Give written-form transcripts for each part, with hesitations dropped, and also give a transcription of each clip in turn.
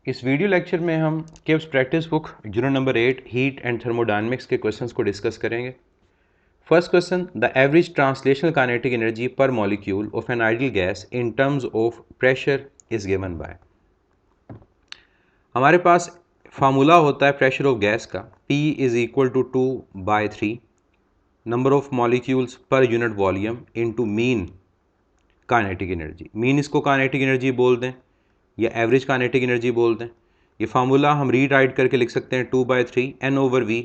इस video lecture में हम केव्स practice book unit number 8 heat and thermodynamics के क्वेश्चंस को डिस्कस करेंगे। First question, the average translational kinetic energy per molecule of an ideal gas in terms of pressure is given by. हमारे पास formula होता है प्रेशर ऑफ गैस का, P is equal to 2/3 number of molecules per unit volume into mean kinetic energy. Mean इसको kinetic energy बोल दें या average kinetic energy बोल दें। ये फार्मूला हम रीराइट करके लिख सकते हैं 2/3 N/V,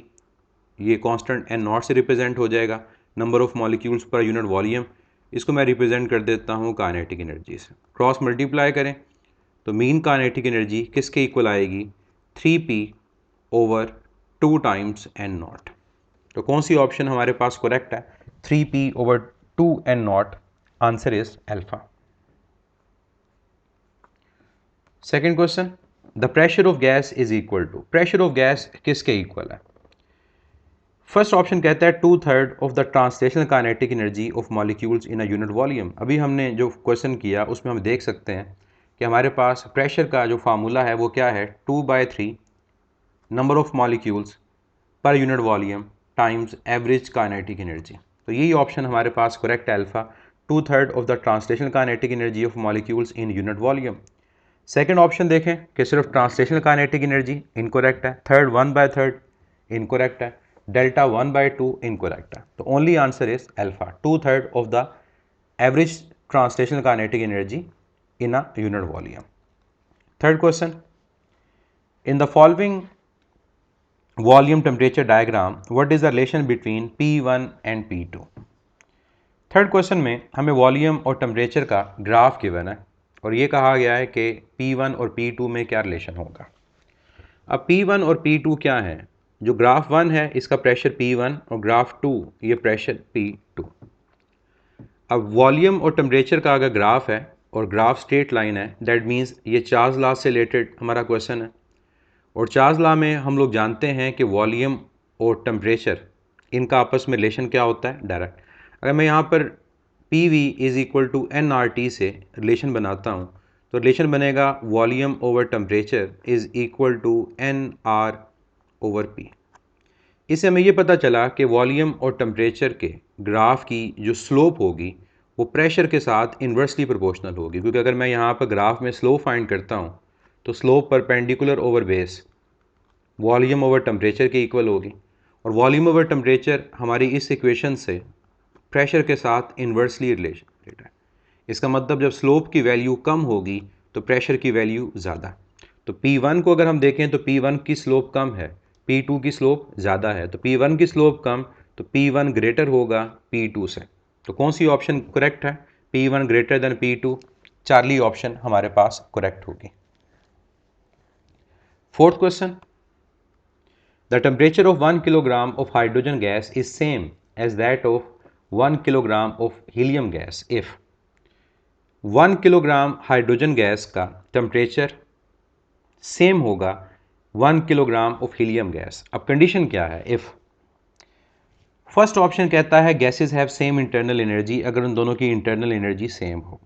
ये कांस्टेंट N0 से रिप्रेजेंट हो जाएगा, number of molecules per unit volume, इसको मैं रिप्रेजेंट कर देता हूँ काइनेटिक एनर्जी से। क्रॉस मल्टीप्लाई करें तो मीन काइनेटिक एनर्जी किसके इक्वल आएगी, 3P/2 टाइम्स N0। तो कौन सी ऑप्शन हमारे पास करेक्ट है, 3P/2 N0, answer is alpha. Second question, the pressure of gas is equal to, pressure of gas किसके इक्वल है। फर्स्ट ऑप्शन कहता है 2/3 of the translational kinetic energy of molecules in a unit volume. अभी हमने जो question किया उसमें हम देख सकते हैं कि हमारे पास प्रेशर का जो फार्मूला है वो क्या है, 2/3 number of molecules per unit volume times average kinetic energy. तो यही ऑप्शन हमारे पास करेक्ट है, alpha, 2/3 of the translational kinetic energy of molecules in unit volume. Second option देखें कि सिर्फ ट्रांसलेशनल काइनेटिक एनर्जी इनकोरेक्ट है, थर्ड 1/3 इनकोरेक्ट है, डेल्टा 1/2 इनकोरेक्ट है। तो only answer is alpha, 2/3 of the average translational kinetic energy in a unit volume. Third question, in the following volume temperature diagram what is the relation between P1 and P2। Third question में हमें volume और temperature का graph given है और ये कहा गया है कि P1 और P2 में क्या रिलेशन होगा। अब P1 और P2 क्या है, जो ग्राफ 1 है इसका प्रेशर P1 और ग्राफ 2 ये प्रेशर P2। अब वॉल्यूम और टेम्परेचर का अगर ग्राफ है और ग्राफ स्ट्रेट लाइन है, दैट मीन्स ये चार्ल्स लॉ से रिलेटेड हमारा क्वेश्चन है और चार्ल्स लॉ में हम लोग जानते हैं कि वॉल्यूम और टेम्परेचर इनका आपस में रिलेशन क्या होता है, डायरेक्ट। अगर मैं यहाँ पर PV is equal to nRT से रिलेशन बनाता हूँ तो रिलेशन बनेगा volume over temperature is equal to NR/P। इससे हमें ये पता चला कि वॉल्यूम और टेम्परेचर के ग्राफ की जो स्लोप होगी वो प्रेशर के साथ इन्वर्सली प्रोपोर्शनल होगी, क्योंकि अगर मैं यहाँ पर ग्राफ में स्लोप फाइंड करता हूँ तो slope perpendicular over base volume over temperature के इक्वल होगी और वॉल्यूम ओवर टेम्परेचर हमारी इस इक्वेशन से प्रेशर के साथ इन्वर्सली रिलेटेड है। इसका मतलब जब स्लोप की वैल्यू कम होगी तो प्रेशर की वैल्यू ज़्यादा। तो P1 को अगर हम देखें तो P1 की स्लोप कम है, P2 की स्लोप ज़्यादा है। तो P1 की स्लोप कम तो P1 ग्रेटर होगा P2 से। तो कौन सी ऑप्शन करेक्ट है, P1 greater than P2, Charlie option हमारे पास करेक्ट होगी। Fourth question, the temperature of 1 kilogram of hydrogen gas is same as that of 1 kilogram of helium gas if 1 kilogram hydrogen gas का temperature same होगा 1 kilogram of helium gas. अब condition क्या है, if first option कहता है gases have same internal energy, अगर उन दोनों की इंटरनल एनर्जी सेम हो।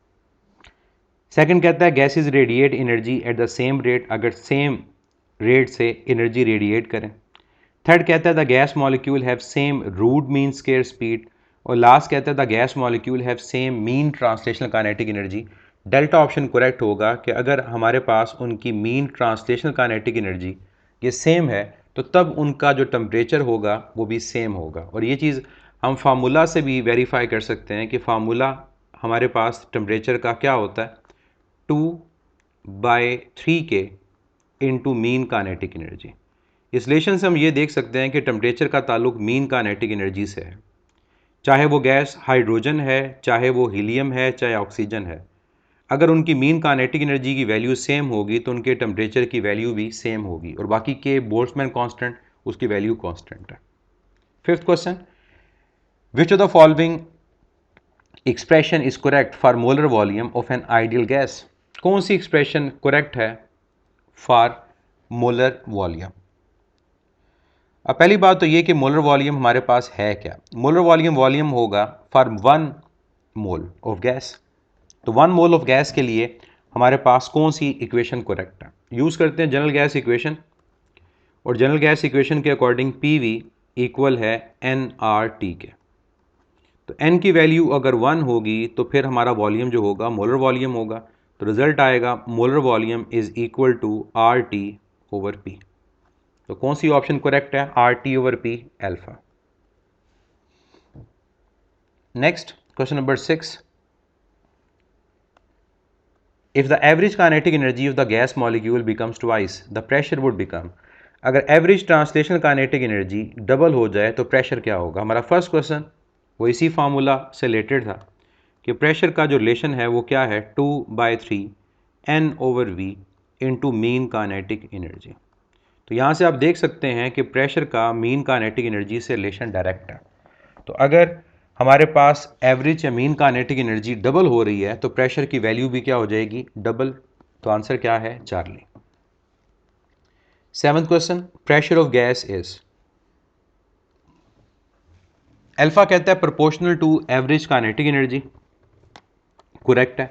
सेकंड कहता है gases radiate energy at the same rate, अगर सेम रेट से एनर्जी रेडिएट करें। थर्ड कहता है the gas molecule have same root mean square speed और लास्ट कहता है the gas molecule have same mean translational kinetic energy. Delta option correct होगा कि अगर हमारे पास उनकी मीन ट्रांसलेशनल काइनेटिक एनर्जी ये सेम है तो तब उनका जो टेम्परेचर होगा वो भी सेम होगा। और ये चीज़ हम फार्मूला से भी वेरीफाई कर सकते हैं कि फार्मूला हमारे पास टेम्परेचर का क्या होता है, 2/3 के इंटू मीन काइनेटिक एनर्जी। इस रिलेशन से हम ये देख सकते हैं कि टेम्परेचर का ताल्लुक मीन काइनेटिक एनर्जी से है, चाहे वो गैस हाइड्रोजन है, चाहे वो हीलियम है, चाहे ऑक्सीजन है। अगर उनकी मीन काइनेटिक एनर्जी की वैल्यू सेम होगी तो उनके टेम्परेचर की वैल्यू भी सेम होगी और बाकी के बोल्ट्जमैन कांस्टेंट उसकी वैल्यू कांस्टेंट है। Fifth question, which of the following expression is correct for molar volume of an ideal gas. कौन सी एक्सप्रेशन करेक्ट है फॉर मोलर वॉल्यूम। अब पहली बात तो ये कि मोलर वॉल्यूम हमारे पास है क्या, मोलर वॉल्यूम होगा फॉर 1 मोल ऑफ गैस। तो 1 मोल ऑफ गैस के लिए हमारे पास कौन सी इक्वेशन करेक्ट है, यूज़ करते हैं जनरल गैस इक्वेशन, और जनरल गैस इक्वेशन के अकॉर्डिंग PV इक्वल है nRT के। तो n की वैल्यू अगर 1 होगी तो फिर हमारा वॉल्यूम जो होगा मोलर वॉल्यूम होगा, तो रिजल्ट आएगा molar volume is equal to RT over P। तो कौन सी ऑप्शन करेक्ट है? RT over P alpha. Next question number 6, if the average kinetic energy of the gas molecule becomes twice the pressure would become. अगर average translational kinetic energy double हो जाए तो pressure क्या होगा? हमारा फर्स्ट क्वेश्चन वो इसी फार्मूला से रिलेटेड था कि प्रेशर का जो रिलेशन है वो क्या है, 2/3 n over v into mean kinetic energy. तो यहाँ से आप देख सकते हैं कि प्रेशर का मीन काइनेटिक एनर्जी से रिलेशन डायरेक्ट है। तो अगर हमारे पास एवरेज या मीन काइनेटिक एनर्जी डबल हो रही है तो प्रेशर की वैल्यू भी क्या हो जाएगी? डबल। तो आंसर क्या है? Charlie. 7th question, pressure of gas is. Alpha कहता है proportional to average kinetic energy, correct है।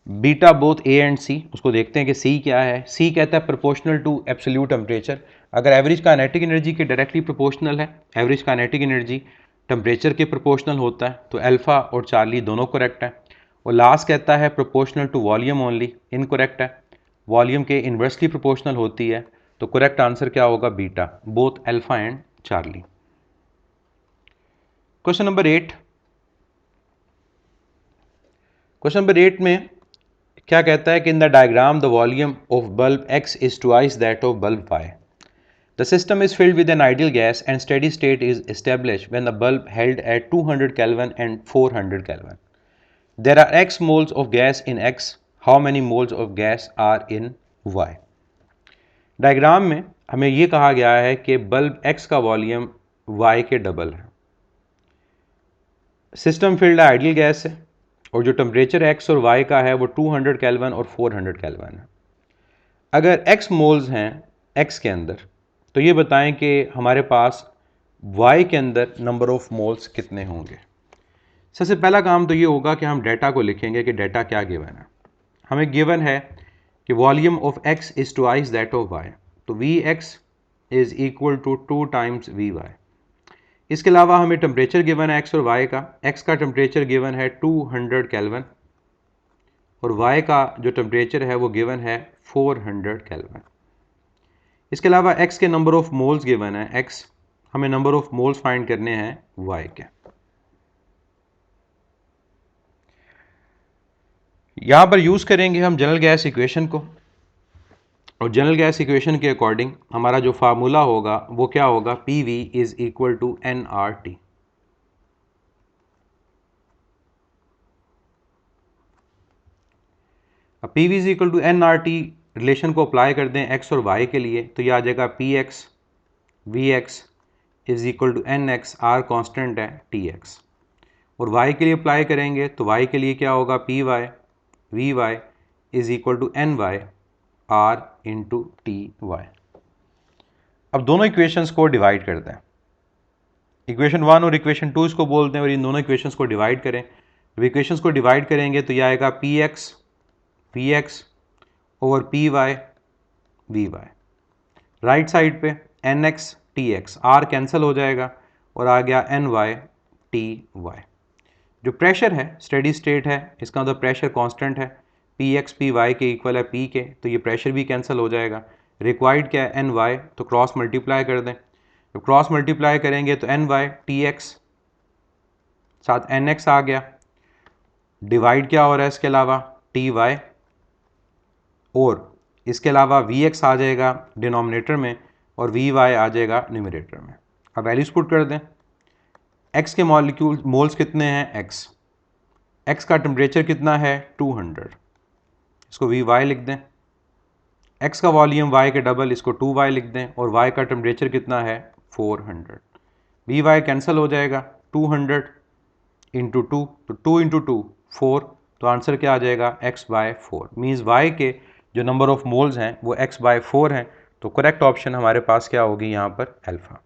Beta both A and C, उसको देखते हैं कि सी क्या है। सी कहता है प्रोपोर्शनल टू एब्सोल्यूट टेम्परेचर। अगर एवरेज काइनेटिक एनर्जी के डायरेक्टली प्रोपोर्शनल है, एवरेज काइनेटिक एनर्जी टेम्परेचर के प्रोपोर्शनल होता है, तो अल्फा और चार्ली दोनों करेक्ट है। और लास्ट कहता है proportional to volume only, incorrect है, वॉल्यूम के इन्वर्सली प्रोपोर्शनल होती है। तो करेक्ट आंसर क्या होगा? Beta, both alpha and Charlie. Question number 8, question number 8 में क्या कहता है कि in the diagram the volume of bulb X is twice that of bulb Y। The system is filled with an ideal gas and steady state is established when the bulb held at 200 Kelvin and 400 Kelvin। There are X moles of gas in X, how many moles of gas are in Y। Diagram में हमें यह कहा गया है कि bulb X का volume Y के double है, सिस्टम फील्ड आइडियल गैस है, और जो टेम्परेचर X और Y का है वो 200 Kelvin और 400 Kelvin है। अगर X मोल्स हैं X के अंदर, तो ये बताएं कि हमारे पास Y के अंदर नंबर ऑफ मोल्स कितने होंगे। सबसे पहला काम तो ये होगा कि हम डेटा को लिखेंगे कि डेटा क्या गिवन है। हमें गिवन है कि volume of X is twice that of Y, तो Vx is equal to 2 times Vy। इसके अलावा हमें टेम्परेचर गिवन है X और Y का। X का टेम्परेचर गिवन है 200 Kelvin और Y का जो टेम्परेचर है वो गिवन है 400 Kelvin। इसके अलावा X के नंबर ऑफ मोल्स गिवन है X, हमें नंबर ऑफ मोल्स फाइंड करने हैं Y के। यहाँ पर यूज़ करेंगे हम जनरल गैस इक्वेशन को, और जनरल गैस इक्वेशन के अकॉर्डिंग हमारा जो फार्मूला होगा वो क्या होगा? PV is equal to nRT। अब PV is equal to nRT relation को अप्लाई कर दें X और Y के लिए, तो ये आ जाएगा PX VX is equal to NX, R constant है, TX। और Y के लिए अप्लाई करेंगे तो Y के लिए क्या होगा? PY VY is equal to NY R into TY। अब दोनों इक्वेशंस को डिवाइड करते हैं, इक्वेशन 1 और इक्वेशन 2 इसको बोलते हैं, और इन दोनों इक्वेशंस को डिवाइड करें। जब इक्वेशंस को डिवाइड करेंगे तो यह आएगा PX VX over PY VY। Right side पे NX TX, R कैंसिल हो जाएगा और आ गया NY TY। जो प्रेशर है स्टेडी स्टेट है, इसका मतलब प्रेशर कांस्टेंट है, PX PY के इक्वल है P के, तो ये प्रेशर भी कैंसिल हो जाएगा। रिक्वायर्ड क्या है? NY, तो क्रॉस मल्टीप्लाई कर दें। जब क्रॉस मल्टीप्लाई करेंगे तो NY TX साथ NX आ गया, डिवाइड क्या हो रहा है इसके अलावा? TY, और इसके अलावा VX आ जाएगा डिनोमिनेटर में और VY आ जाएगा न्यूमरेटर में। अब वैल्यूज पुट कर दें। X के मॉलिक्यूल मोल्स कितने हैं? X का टेम्परेचर कितना है? 200, इसको VY लिख दें। X का वॉल्यूम Y के डबल, इसको 2Y लिख दें, और Y का टेम्परेचर कितना है? 400। VY कैंसिल हो जाएगा, 200 इंटू 2, तो 2 इंटू 2 4, तो आंसर क्या आ जाएगा? X/4। मीन्स Y के जो नंबर ऑफ मोल्स हैं वो X/4 हैं, तो करेक्ट ऑप्शन हमारे पास क्या होगी यहाँ पर? Alpha.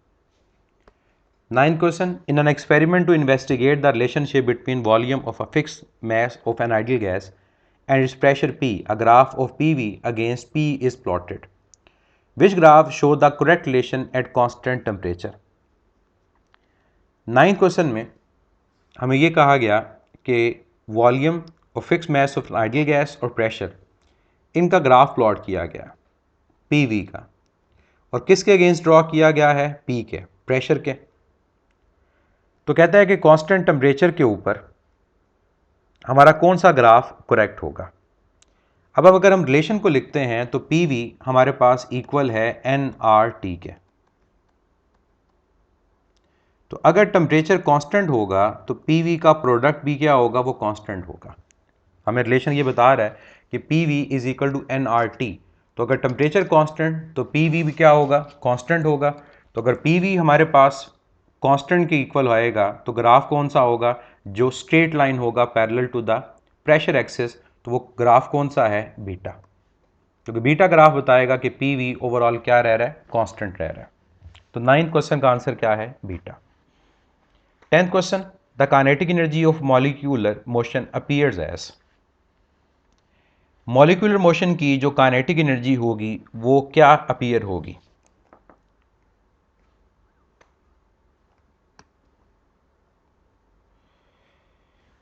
9th question, in an experiment to investigate the relationship between volume of a fixed mass of an ideal gas and its pressure P, a graph of PV against P is plotted. Which graph show the correct relation at constant temperature? 9th question में हमें ये कहा गया कि volume और fix mass of ideal gas और pressure, इनका graph plot किया गया PV का, और किसके अगेंस्ट ड्रॉ किया गया है? P के, प्रेशर के। तो कहता है कि कांस्टेंट टेम्परेचर के ऊपर हमारा कौन सा ग्राफ करेक्ट होगा। अब अगर हम रिलेशन को लिखते हैं तो PV हमारे पास इक्वल है nRT के। तो अगर टेम्परेचर कांस्टेंट होगा तो PV का प्रोडक्ट भी क्या होगा? वो कांस्टेंट होगा। हमें रिलेशन ये बता रहा है कि PV is equal to nRT। तो अगर टेम्परेचर कांस्टेंट तो PV भी क्या होगा? कांस्टेंट होगा। तो अगर PV हमारे पास कांस्टेंट के इक्वल आएगा तो ग्राफ कौन सा होगा? जो स्ट्रेट लाइन होगा parallel to the pressure axis, तो वो ग्राफ कौन सा है? बीटा। क्योंकि बीटा ग्राफ बताएगा कि PV ओवरऑल क्या रह रहा है? कांस्टेंट रह रहा है। तो 9th क्वेश्चन का आंसर क्या है? Beta. 10th question, the kinetic energy of molecular motion appears as. Molecular motion की जो काइनेटिक एनर्जी होगी वो क्या अपीयर होगी?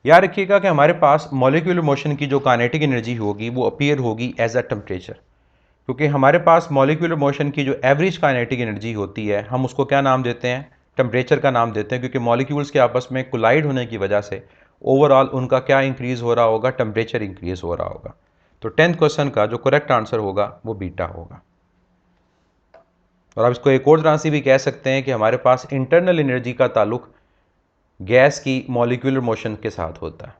याद रखिएगा कि हमारे पास मॉलिक्यूलर मोशन की जो काइनेटिक एनर्जी होगी वो अपीयर होगी एज अ टेम्परेचर। क्योंकि हमारे पास मॉलिक्यूलर मोशन की जो एवरेज काइनेटिक एनर्जी होती है हम उसको क्या नाम देते हैं? टेम्परेचर का नाम देते हैं। क्योंकि मॉलिक्यूल्स के आपस में कोलाइड होने की वजह से ओवरऑल उनका क्या इंक्रीज हो रहा होगा? टेम्परेचर इंक्रीज हो रहा होगा। तो 10th क्वेश्चन का जो करेक्ट आंसर होगा वो बीटा होगा। और आप इसको एक और तरह से भी कह सकते हैं कि हमारे पास इंटरनल एनर्जी का ताल्लुक गैस की मॉलिक्यूलर मोशन के साथ होता है।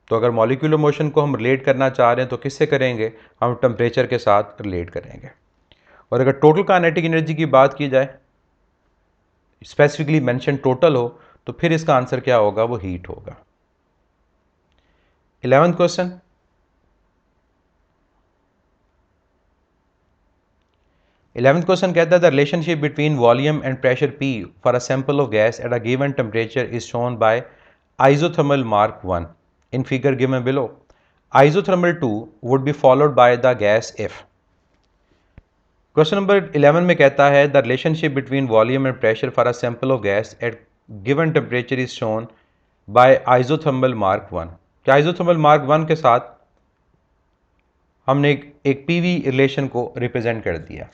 तो अगर मॉलिक्यूलर मोशन को हम रिलेट करना चाह रहे हैं तो किससे करेंगे? हम टेम्परेचर के साथ रिलेट करेंगे। और अगर टोटल काइनेटिक एनर्जी की बात की जाए, स्पेसिफिकली मेंशन टोटल हो, तो फिर इसका आंसर क्या होगा? वो हीट होगा। 11th क्वेश्चन, कहता है the relationship between volume and pressure P for a sample of gas at a given temperature is shown by isothermal mark 1 in figure given below. Isothermal 2 would be followed by the gas if. Question number 11 में कहता है the relationship between volume and pressure for a sample of gas at given temperature is shown by isothermal mark 1। क्या isothermal mark 1 के साथ हमने एक PV relation को represent कर दिया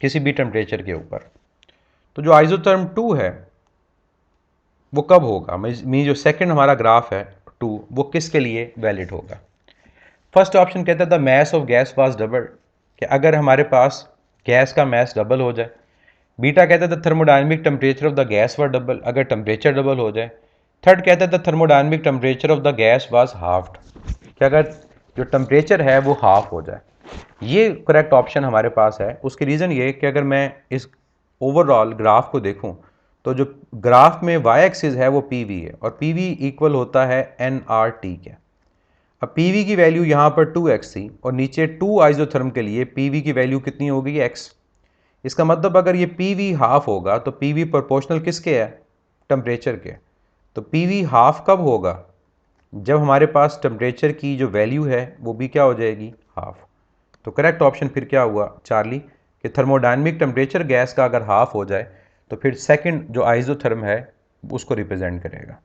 किसी भी टेम्परेचर के ऊपर। तो जो आइसोथर्म 2 है वो कब होगा? मीन जो सेकंड हमारा ग्राफ है 2, वो किसके लिए वैलिड होगा? फर्स्ट ऑप्शन कहता है the mass of gas was double, कि अगर हमारे पास गैस का मैस डबल हो जाए। बीटा कहता है the thermodynamic temperature of the gas were double, अगर टेम्परेचर डबल हो जाए। थर्ड कहता है the thermodynamic temperature of the gas was halved, कि अगर जो टेम्परेचर है वो हाफ हो जाए। ये करेक्ट ऑप्शन हमारे पास है। उसकी रीज़न ये कि अगर मैं इस ओवरऑल ग्राफ को देखूं तो जो ग्राफ में वाई एक्सिस है वो PV है और PV इक्वल होता है nRT के। अब PV की वैल्यू यहाँ पर 2x थी और नीचे 2 आइसोथर्म के लिए PV की वैल्यू कितनी होगी? x। इसका मतलब अगर ये PV हाफ होगा तो PV प्रोपोर्शनल किसके है? टेम्परेचर के। तो PV हाफ कब होगा? जब हमारे पास टेम्परेचर की जो वैल्यू है वो भी क्या हो जाएगी? हाफ। तो करेक्ट ऑप्शन फिर क्या हुआ? चार्ली, कि थर्मोडायनेमिक टेम्परेचर गैस का अगर हाफ हो जाए तो फिर सेकंड जो आइसोथर्म है उसको रिप्रेजेंट करेगा।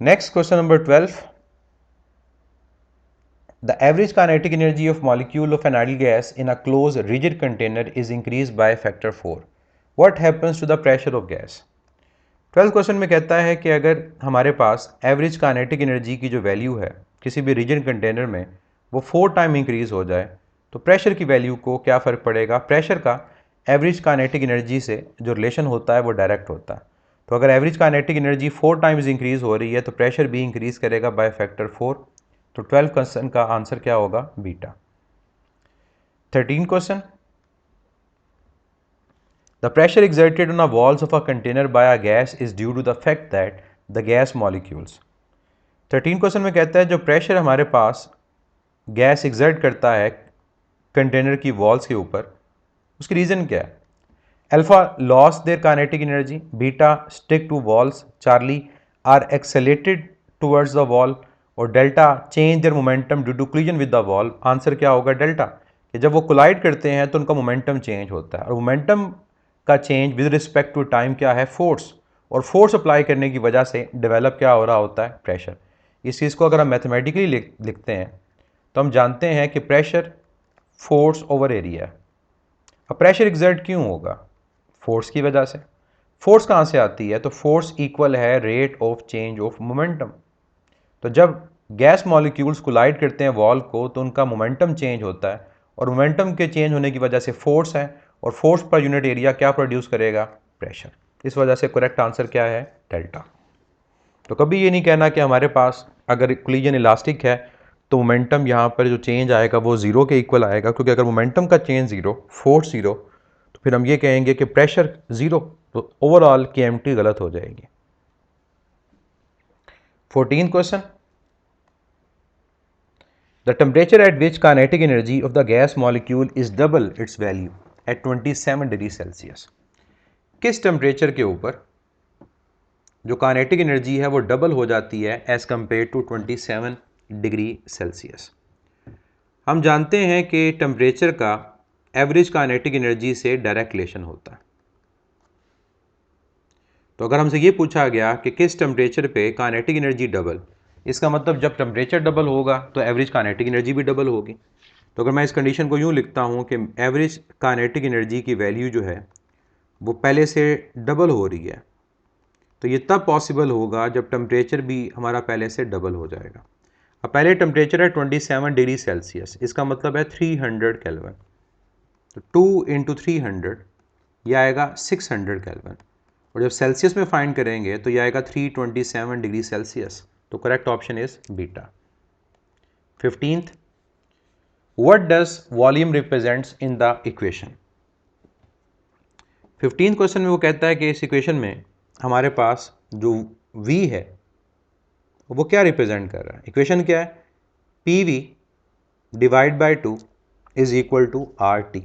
Next question number 12, the average kinetic energy of molecule of an ideal gas in a close rigid container is increase by factor 4। What happens to the pressure of gas. 12th question में कहता है कि अगर हमारे पास average kinetic energy की जो value है किसी भी रिजिड कंटेनर में वो 4 टाइम इंक्रीज हो जाए तो प्रेशर की वैल्यू को क्या फ़र्क पड़ेगा? प्रेशर का एवरेज काइनेटिक एनर्जी से जो रिलेशन होता है वो डायरेक्ट होता है। तो अगर average kinetic energy 4 times increase हो रही है तो प्रेशर भी इंक्रीज करेगा बाय फैक्टर 4। तो 12th क्वेश्चन का आंसर क्या होगा? Beta. 13th question, the pressure exerted on the walls of a container by a gas is due to the fact that the gas molecules। 13 question में कहता है जो pressure हमारे पास gas exert करता है कंटेनर की वॉल्स के ऊपर, उसकी रीज़न क्या है? Alpha loss their kinetic energy, beta stick to walls, Charlie are accelerated towards the wall और delta change their momentum due to collision with the wall. Answer क्या होगा? डेल्टा, कि जब वो कोलाइड करते हैं तो उनका मोमेंटम चेंज होता है और मोमेंटम का change with respect to time क्या है? फोर्स, और फोर्स अप्लाई करने की वजह से डेवलप क्या हो रहा होता है? प्रेशर। इस चीज़ को अगर हम मैथमेटिकली लिखते हैं तो हम जानते हैं कि प्रेशर फोर्स ओवर एरिया है। अब प्रेशर एग्जर्ट क्यों होगा? फोर्स की वजह से। फोर्स कहाँ से आती है? तो फोर्स इक्वल है rate of change of momentum. तो जब गैस मॉलिक्यूल्स कोलाइड करते हैं वॉल को तो उनका मोमेंटम चेंज होता है और मोमेंटम के चेंज होने की वजह से फोर्स है और फोर्स पर यूनिट एरिया क्या प्रोड्यूस करेगा? प्रेशर। इस वजह से करेक्ट आंसर क्या है? डेल्टा। तो कभी ये नहीं कहना कि हमारे पास अगर कोलिजन इलास्टिक है तो मोमेंटम यहाँ पर जो चेंज आएगा वो ज़ीरो के इक्वल आएगा, क्योंकि अगर मोमेंटम का चेंज ज़ीरो, फोर्स ज़ीरो, तो फिर हम ये कहेंगे कि प्रेशर ज़ीरो, तो ओवरऑल KMT गलत हो जाएगी। 14th question, the temperature at which kinetic energy of the gas molecule is double its value at 27 degree Celsius. किस टेम्परेचर के ऊपर जो काइनेटिक एनर्जी है वो डबल हो जाती है as compare to 27 degree Celsius. हम जानते हैं कि टेम्परेचर का एवरेज काइनेटिक एनर्जी से डायरेक्ट रिलेशन होता है। तो अगर हमसे ये पूछा गया कि किस टेम्परेचर पे काइनेटिक एनर्जी डबल, इसका मतलब जब टेम्परेचर डबल होगा तो एवरेज काइनेटिक एनर्जी भी डबल होगी। तो अगर मैं इस कंडीशन को यूँ लिखता हूँ कि एवरेज काइनेटिक एनर्जी की वैल्यू जो है वो पहले से डबल हो रही है, तो ये तब पॉसिबल होगा जब टेम्परेचर भी हमारा पहले से डबल हो जाएगा। अब पहले टेम्परेचर है 27 डिग्री सेल्सियस, इसका मतलब है 300 केल्विन। तो 2 इंटू 300 ये आएगा 600 केल्विन, और जब सेल्सियस में फाइंड करेंगे तो ये आएगा 327 डिग्री सेल्सियस। तो correct option is beta. 15th, what does volume represents in the equation. 15th question में वो कहता है कि इस इक्वेशन में हमारे पास जो v है वो क्या रिप्रेजेंट कर रहा है? इक्वेशन क्या है? PV divide by 2 is equal to RT।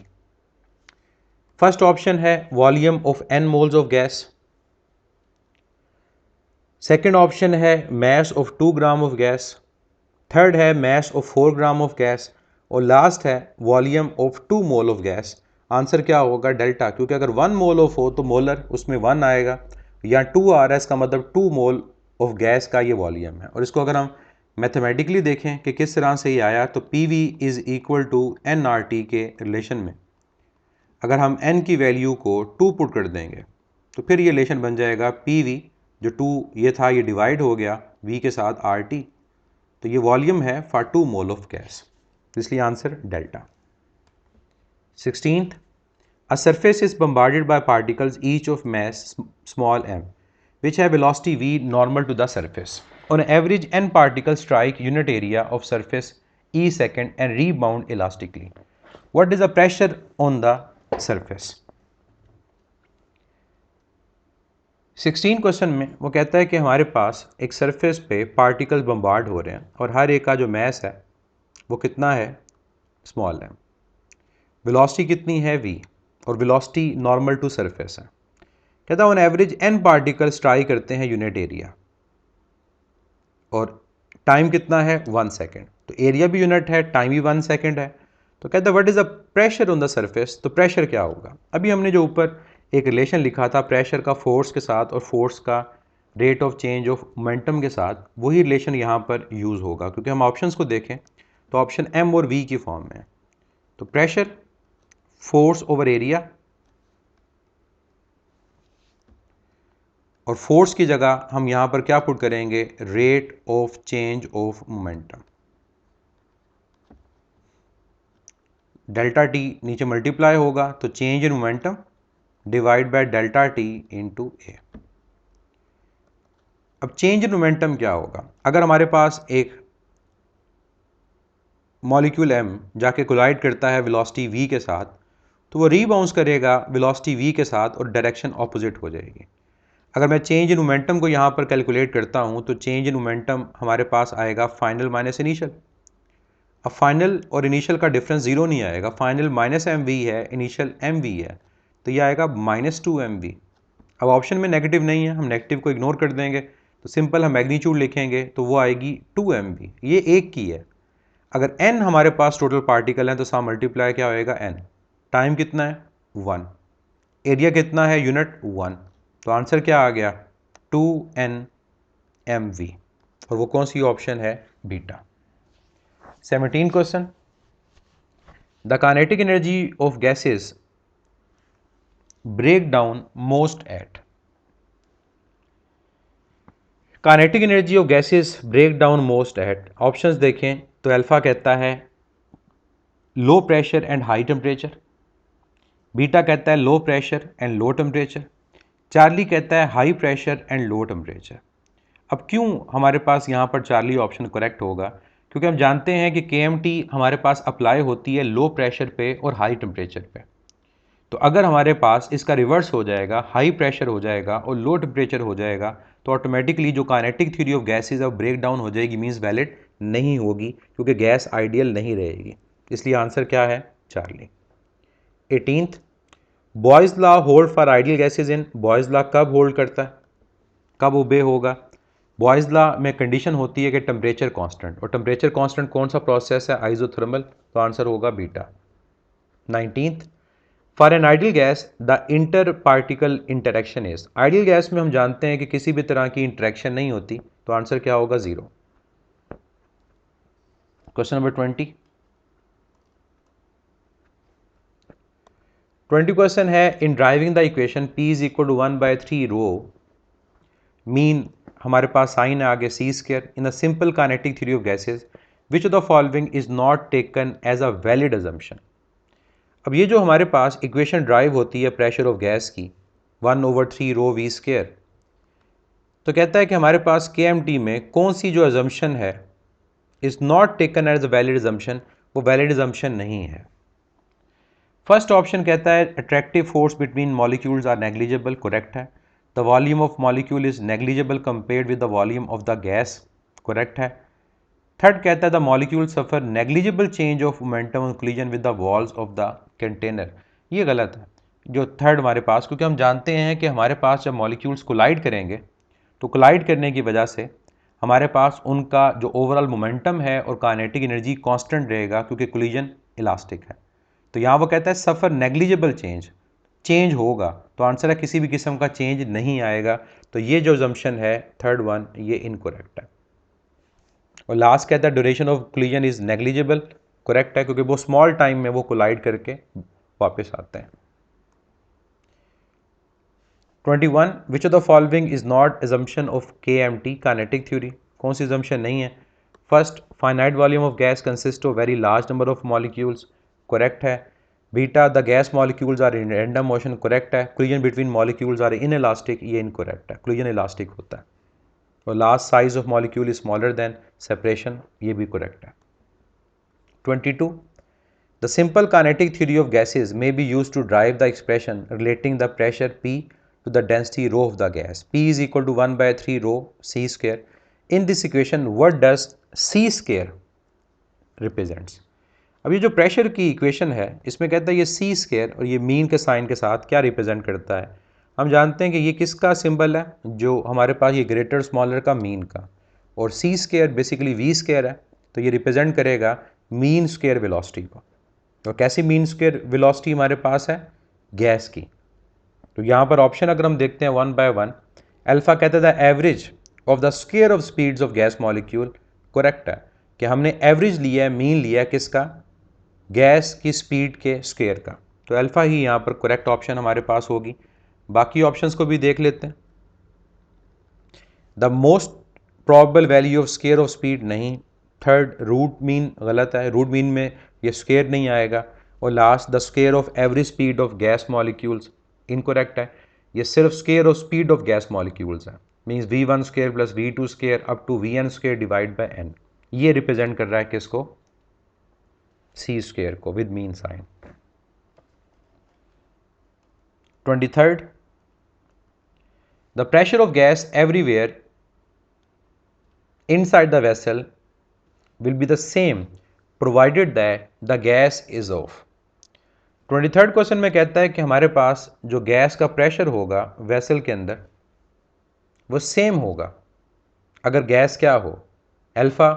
First option है volume of n moles of gas, second option है mass of 2 gram of gas, third है mass of 4 gram of gas, और लास्ट है volume of 2 mole of gas. Answer क्या होगा? Delta, क्योंकि अगर 1 mole of हो तो मोलर उसमें 1 आएगा, या 2 आ रहा है इसका मतलब 2 मोल ऑफ गैस का ये वॉल्यूम है। और इसको अगर हम मैथमेटिकली देखें कि किस तरह से ये आया, तो PV is equal to nRT के रिलेशन में अगर हम n की वैल्यू को 2 पुट कर देंगे तो फिर ये रिलेशन बन जाएगा PV, जो 2 ये था ये डिवाइड हो गया V के साथ RT, तो ये वॉल्यूम है फॉर 2 मोल ऑफ गैस, इसलिए answer delta. 16th, a surface is bombarded by particles each of mass small m which have velocity v normal to the surface. On average, n particles strike unit area of surface e second and rebound elastically. What is the pressure on the surface? 16 question में वो कहता है कि हमारे पास एक surface पे particles bombard हो रहे हैं और हर एक का जो मैस है वो कितना है? स्मॉल है। वेलोसिटी कितनी है? v, और वेलोसिटी नॉर्मल टू सरफेस है। कहता है on average n particle strike करते हैं यूनिट एरिया, और टाइम कितना है? 1 सेकेंड। तो एरिया भी यूनिट है, टाइम भी 1 सेकेंड है। तो कहता है what is the pressure on the surface. तो प्रेशर क्या होगा? अभी हमने जो ऊपर एक रिलेशन लिखा था प्रेशर का फोर्स के साथ और फोर्स का rate of change of momentum के साथ, वही रिलेशन यहाँ पर यूज़ होगा, क्योंकि हम ऑप्शंस को देखें तो ऑप्शन m और v की फॉर्म में है। तो प्रेशर फोर्स ओवर एरिया, और फोर्स की जगह हम यहाँ पर क्या पुट करेंगे? Rate of change of momentum. Delta T नीचे मल्टीप्लाई होगा तो change in momentum divide by delta T into A. अब चेंज इन मोमेंटम क्या होगा? अगर हमारे पास एक मॉलिक्यूल m जाके कोलाइड करता है वेलोसिटी v के साथ, तो वो रीबाउंस करेगा वेलोसिटी v के साथ और डायरेक्शन ऑपोजिट हो जाएगी। अगर मैं चेंज इन मोमेंटम को यहाँ पर कैलकुलेट करता हूँ तो चेंज इन मोमेंटम हमारे पास आएगा फाइनल माइनस इनिशियल। अब फाइनल और इनिशियल का डिफरेंस ज़ीरो नहीं आएगा, फाइनल माइनस mv है, इनिशियल mv है, तो ये आएगा -2 mv। अब ऑप्शन में नेगेटिव नहीं है, हम नेगेटिव को इग्नोर कर देंगे, तो सिंपल हम मैग्नीट्यूड लिखेंगे तो वो आएगी 2 mv। ये एक की है। अगर n हमारे पास टोटल पार्टिकल है तो साथ मल्टीप्लाई क्या होएगा n। टाइम कितना है 1, एरिया कितना है यूनिट 1, तो आंसर क्या आ गया 2n mv, और वो कौन सी ऑप्शन है beta. 17 question, the kinetic energy of gases break down most at. Kinetic energy of gases break down most at, options देखें तो अल्फा कहता है low pressure and high temperature, beta कहता है low pressure and low temperature, Charlie कहता है high pressure and low temperature. अब क्यों हमारे पास यहाँ पर चार्ली ऑप्शन करेक्ट होगा, क्योंकि हम जानते हैं कि KMT हमारे पास अप्लाई होती है लो प्रेशर पे और हाई टेम्परेचर पे। तो अगर हमारे पास इसका रिवर्स हो जाएगा, हाई प्रेशर हो जाएगा और लो टेम्परेचर हो जाएगा, तो ऑटोमेटिकली जो काइनेटिक थ्योरी ऑफ गैसेज है ब्रेक डाउन हो जाएगी, मीन्स वैलिड नहीं होगी, क्योंकि गैस आइडियल नहीं रहेगी। इसलिए आंसर क्या है Charlie. 18th, boys law hold for ideal gases in, boys law कब होल्ड करता है, कब ओबे होगा। बॉयज़ लॉ में कंडीशन होती है कि टेम्परेचर कांस्टेंट, और टेम्परेचर कांस्टेंट कौन सा प्रोसेस है आइसोथर्मल, तो आंसर होगा beta. 19th, for an ideal gas the inter particle interaction is, ideal gas में हम जानते हैं कि किसी भी तरह की इंटरेक्शन नहीं होती, तो आंसर क्या होगा 0। क्वेश्चन नंबर 20 क्वेश्चन है, in deriving the equation P is equal to 1/3 rho, mean हमारे पास साइन है आगे C square, in the simple kinetic theory of gases which of the following is not taken as a valid assumption. अब ये जो हमारे पास equation drive होती है प्रेशर ऑफ गैस की 1/3 रो वी स्क्वायर, तो कहता है कि हमारे पास KMT में कौन सी जो अजम्पशन है is not taken as a valid assumption, वो वैलिड अजम्पशन नहीं है। फर्स्ट ऑप्शन कहता है attractive force between molecules are negligible, correct है। The volume of molecule is negligible compared with the volume of the gas, correct है। Third कहता है the molecule suffer negligible change of momentum on collision with the walls of the container, ये गलत है जो third हमारे पास, क्योंकि हम जानते हैं कि हमारे पास जब मॉलिक्यूल्स कोलाइड करेंगे तो कोलाइड करने की वजह से हमारे पास उनका जो ओवरऑल मोमेंटम है और काइनेटिक एनर्जी कांस्टेंट रहेगा, क्योंकि कोलिजन इलास्टिक है। तो यहाँ वो कहता है सफ़र नेग्लिजिबल चेंज, चेंज होगा, तो आंसर है किसी भी किस्म का चेंज नहीं आएगा। तो ये जो जम्पशन है थर्ड वन ये इनकरेक्ट है। और लास्ट कहता है duration of collision is negligible, correct है, क्योंकि वो स्मॉल टाइम में वो कोलाइड करके वापस आते हैं। 21, which of the following is not assumption of KMT kinetic theory, कौन सी एजम्पशन नहीं है। First, finite volume of gas consist of very large number of molecules, correct है। Beta, the gas molecules are in random motion, correct है। Collision between molecules are inelastic, ये incorrect है, collision elastic होता है। और last, size of molecule is smaller than separation, ये भी correct है। 22, the simple kinetic theory of gases may be used to drive the expression relating the pressure P to the density rho of the gas. P is equal to 1/3 rho C square. In this equation, what does C square represents? अब ये जो pressure की equation है इसमें कहता है ये C square और ये मीन के साइन के साथ क्या रिप्रेजेंट करता है। हम जानते हैं कि ये किसका सिंबल है, जो हमारे पास ये ग्रेटर स्मॉलर का मीन का, और C square basically V square है, तो ये रिप्रेजेंट करेगा मीन स्क्वायर वेलोसिटी को। तो कैसी मीन स्क्वायर वेलोसिटी हमारे पास है गैस की। तो यहाँ पर ऑप्शन अगर हम देखते हैं 1 बाय 1, अल्फा कहता था average of the square of speeds of gas molecule, correct है कि हमने एवरेज लिया है, मीन लिया है किसका, गैस की स्पीड के स्क्वायर का, तो अल्फा ही यहाँ पर करेक्ट ऑप्शन हमारे पास होगी। बाकी ऑप्शंस को भी देख लेते हैं। The most probable value of square of speed नहीं, थर्ड रूट मीन गलत है, रूट मीन में ये स्क्वायर नहीं आएगा। और last, the square of average speed of gas molecules incorrect है, ये सिर्फ square of speed of gas molecules है, means V1 square plus V2 square up to Vn square divide by n, ये रिप्रेजेंट कर रहा है किसको, C स्क्वायर को with mean sign. 23rd, the pressure of gas everywhere inside the vessel will be the same provided that the gas is off. 23rd question में कहता है कि हमारे पास जो गैस का प्रेशर होगा वेसल के अंदर वो सेम होगा अगर गैस क्या हो, alpha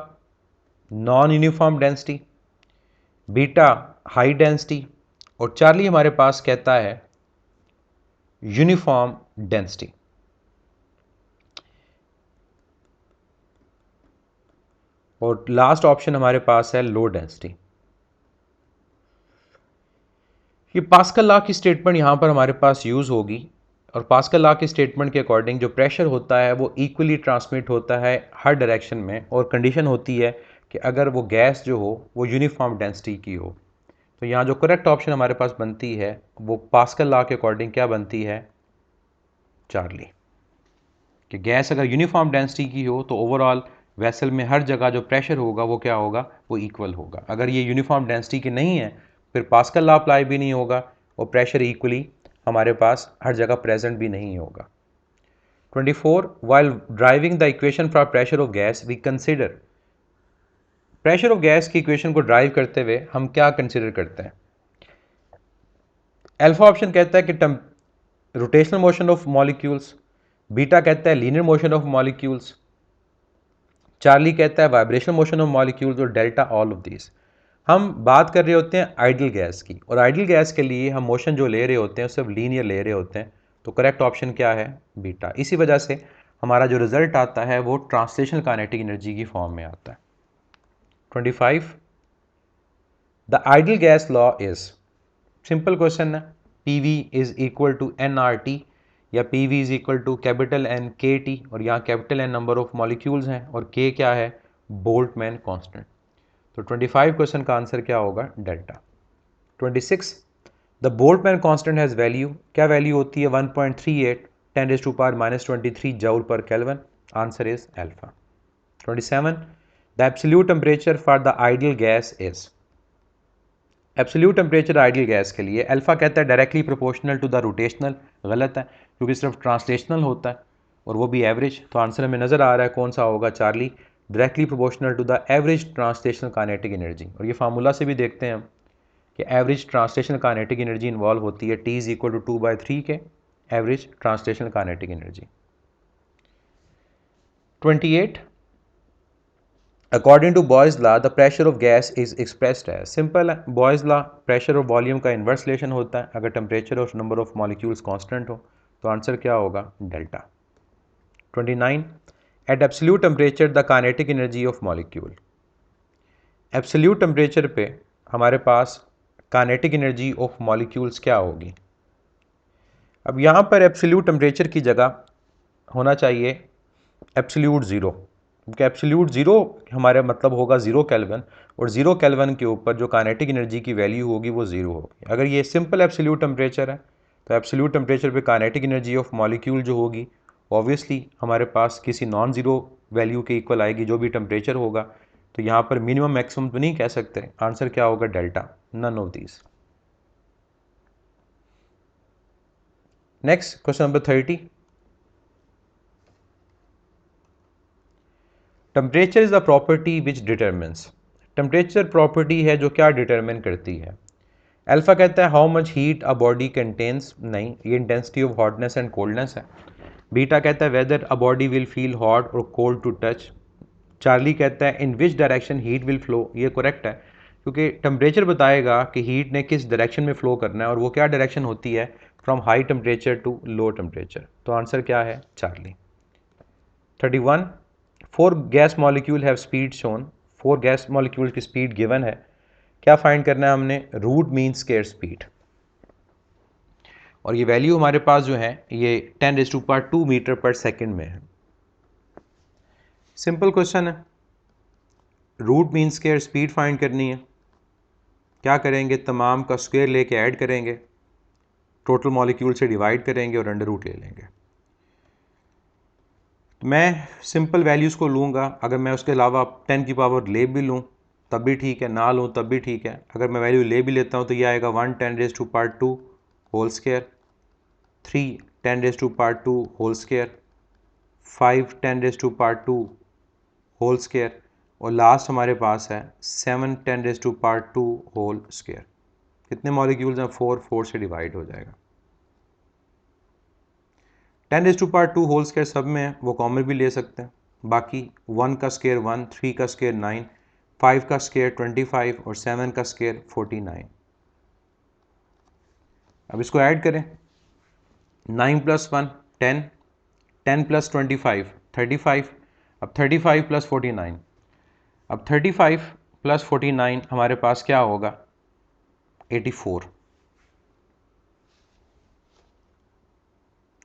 non uniform density, beta high density, और चार्ली हमारे पास कहता है यूनिफॉर्म डेंसिटी। और लास्ट ऑप्शन हमारे पास है लो डेंसिटी। ये पास्कल लॉ की स्टेटमेंट यहाँ पर हमारे पास यूज़ होगी, और पास्कल लॉ की स्टेटमेंट के अकॉर्डिंग जो प्रेशर होता है वो इक्वली ट्रांसमिट होता है हर डायरेक्शन में, और कंडीशन होती है कि अगर वो गैस जो हो वो यूनिफॉर्म डेंसिटी की हो। तो यहाँ जो करेक्ट ऑप्शन हमारे पास बनती है वो पास्कल लॉ के अकॉर्डिंग क्या बनती है, चार्ली। कि गैस अगर यूनिफॉर्म डेंसिटी की हो तो ओवरऑल वेसल में हर जगह जो प्रेशर होगा वो क्या होगा, वो इक्वल होगा। अगर ये यूनिफॉर्म डेंसिटी की नहीं है फिर पास्कल लॉ अप्लाई भी नहीं होगा और प्रेशर इक्वली हमारे पास हर जगह प्रेजेंट भी नहीं होगा। 24 while deriving the equation for pressure of gas we consider, pressure of gas की इक्वेशन को ड्राइव करते हुए हम क्या कंसिडर करते हैं। अल्फा ऑप्शन कहता है कि rotational motion of molecules, beta कहता है linear motion of molecules, Charlie कहता है वाइब्रेशनल मोशन ऑफ मॉलिक्यूल्स, और डेल्टा ऑल ऑफ दिस। हम बात कर रहे होते हैं आइडियल गैस की, और आइडियल गैस के लिए हम मोशन जो ले रहे होते हैं सिर्फ लीनियर ले रहे होते हैं, तो करेक्ट ऑप्शन क्या है, बीटा। इसी वजह से हमारा जो रिजल्ट आता है वो ट्रांसलेशनल काइनेटिक एनर्जी की फॉर्म में आता है। 25 the ideal gas law is, simple question है, PV is equal to nRT, या PV is equal to capital N KT, और यहाँ capital N number of molecules हैं और K क्या है, बोल्टमैन कांस्टेंट। तो 25 क्वेश्चन का आंसर क्या होगा, delta. 26 the Boltzmann constant has value, क्या वैल्यू होती है, 1.38 10⁻⁻23 joule per kelvin, answer is alpha. 27 the absolute temperature for the ideal gas is, absolute temperature ideal gas के लिए अल्फा कहता है directly proportional to the rotational, गलत है क्योंकि सिर्फ ट्रांसलेशनल होता है और वो भी एवरेज। तो आंसर हमें नज़र आ रहा है कौन सा होगा, Charlie, directly proportional to the average translational kinetic energy. और ये फार्मूला से भी देखते हैं हम कि average translational kinetic energy involve होती है T इज इक्वल टू 2/3 के average translational kinetic energy. 28 according to Boyle's law the pressure of gas is expressed है, सिंपल है, बॉयज़ लॉ प्रेशर और वॉल्यूम का इन्वर्स रिलेशन होता है अगर टेम्परेचर और नंबर ऑफ मॉलिक्यूल्स कांस्टेंट हो, तो आंसर क्या होगा, delta. 29 at absolute temperature the kinetic energy of molecule, absolute temperature पे हमारे पास काइनेटिक एनर्जी ऑफ मॉलिक्यूल्स क्या होगी। अब यहाँ पर एब्सोल्यूट टेम्परेचर की जगह होना चाहिए एब्सोल्यूट ज़ीरो, क्योंकि एब्सोल्यूट ज़ीरो हमारे मतलब होगा 0 केल्विन, और 0 केल्विन के ऊपर जो काइनेटिक एनर्जी की वैल्यू होगी वो 0 होगी। अगर ये सिंपल एब्सोल्यूट टेम्परेचर है तो एब्सोल्यूट टेम्परेचर पे काइनेटिक एनर्जी ऑफ मॉलिक्यूल जो होगी ऑब्वियसली हमारे पास किसी नॉन ज़ीरो वैल्यू के इक्वल आएगी जो भी टेम्परेचर होगा। तो यहाँ पर मिनिमम मैक्सिमम तो नहीं कह सकते, आंसर क्या होगा, delta, none of these. Next question number 30, temperature is the property which determines, temperature property है जो क्या डिटरमिन करती है। अल्फा कहता है how much heat a body contains, नहीं, ये intensity of hotness and coldness है। बीटा कहता है whether a body will feel hot और कोल्ड टू टच। चार्ली कहता है in which direction heat will flow, ये करेक्ट है क्योंकि टेम्परेचर बताएगा कि हीट ने किस डायरेक्शन में फ्लो करना है और वो क्या डायरेक्शन होती है, from high temperature to low temperature. तो आंसर क्या है, Charlie. 31 4 gas molecule have speed shown, 4 gas molecule की स्पीड गिवन है, क्या फाइंड करना है हमने, रूट मीन स्क्वायर स्पीड, और ये वैल्यू हमारे पास जो है ये 10⁻² मीटर पर सेकेंड में है। सिंपल क्वेश्चन है, root mean square speed find करनी है, क्या करेंगे, तमाम का स्क्वायर लेके ऐड करेंगे, टोटल मॉलिक्यूल से डिवाइड करेंगे और अंडर रूट ले लेंगे। तो मैं सिंपल वैल्यूज़ को लूँगा, अगर मैं उसके अलावा 10 की पावर ले भी लूँ तब भी ठीक है, ना लूँ तब भी ठीक है। अगर मैं वैल्यू ले भी लेता हूँ तो ये आएगा 1 10⁻² whole square, 3 10⁻² whole square, 5 10⁻² whole square, और लास्ट हमारे पास है 7 10⁻² होल स्क्वायर। कितने मॉलिक्यूल्स हैं? 4, 4 से डिवाइड हो जाएगा। 10⁻²2 होल स्क्वायर सब में है, वो कॉमन भी ले सकते हैं। बाकी 1 का स्क्वायर 1, 3 का स्क्वायर 9, 5 का स्क्वायर 25 और 7 का स्क्वायर 49। अब इसको ऐड करें, 9 + 1 10, 10 + 25 35, अब 35 + 49, अब 35 + 49 हमारे पास क्या होगा? 84।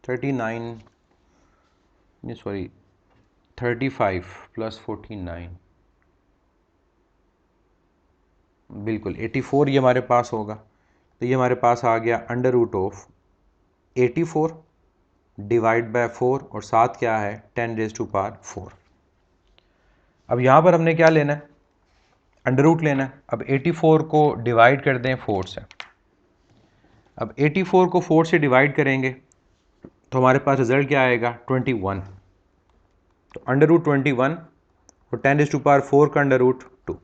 39 नहीं सॉरी 35 + 49 बिल्कुल 84 ये हमारे पास होगा। तो ये हमारे पास आ गया √84 डिवाइड बाय 4 और साथ क्या है? 10⁻⁴। अब यहाँ पर हमने क्या लेना है? अंडर रूट लेना है। अब 84 को डिवाइड कर दें 4 से। अब 84 को 4 से डिवाइड करेंगे तो हमारे पास रिजल्ट क्या आएगा? 21। तो √21 और 10⁻⁴ का √2।